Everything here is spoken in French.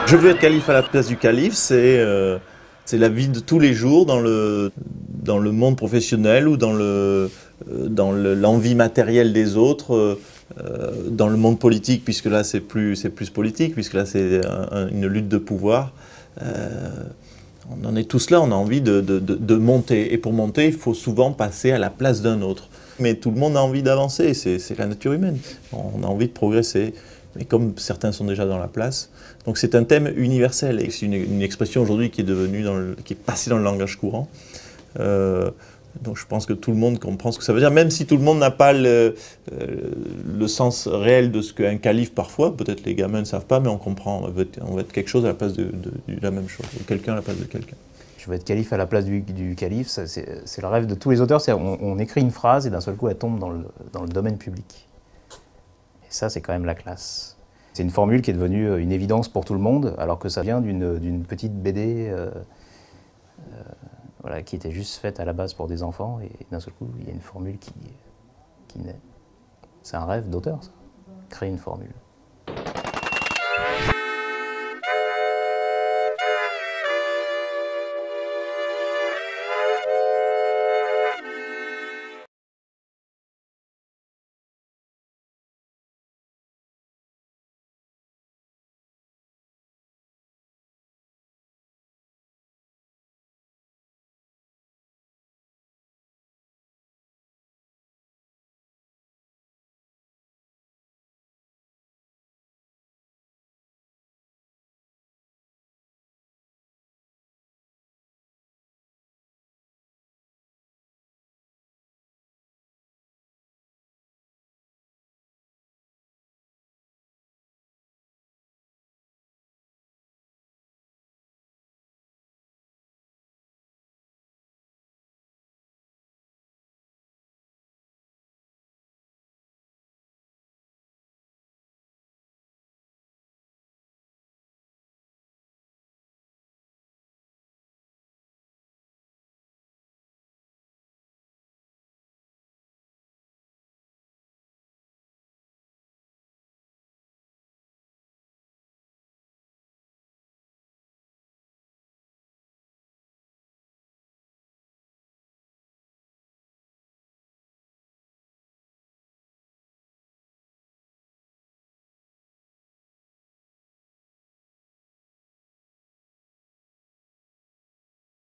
Je veux être calife à la place du calife, c'est la vie de tous les jours dans le monde professionnel ou dans l'envie matérielle des autres, dans le monde politique, puisque là c'est plus politique, puisque là c'est une lutte de pouvoir. Euh, on en est tous là, on a envie de monter. Et pour monter, il faut souvent passer à la place d'un autre. Mais tout le monde a envie d'avancer, c'est la nature humaine. On a envie de progresser. Mais comme certains sont déjà dans la place, donc c'est un thème universel et c'est une expression aujourd'hui qui est devenue qui est passée dans le langage courant. Euh, donc je pense que tout le monde comprend ce que ça veut dire, même si tout le monde n'a pas le sens réel de ce qu'un calife parfois, peut-être les gamins ne savent pas, mais on comprend, on veut être quelque chose à la place de la même chose, ou quelqu'un à la place de quelqu'un. Je veux être calife à la place du calife, c'est le rêve de tous les auteurs. On écrit une phrase et d'un seul coup elle tombe dans le domaine public. Et ça c'est quand même la classe. C'est une formule qui est devenue une évidence pour tout le monde, alors que ça vient d'une petite BD voilà, qui était juste faite à la base pour des enfants, et d'un seul coup, il y a une formule qui naît. C'est un rêve d'auteur, ça, créer une formule.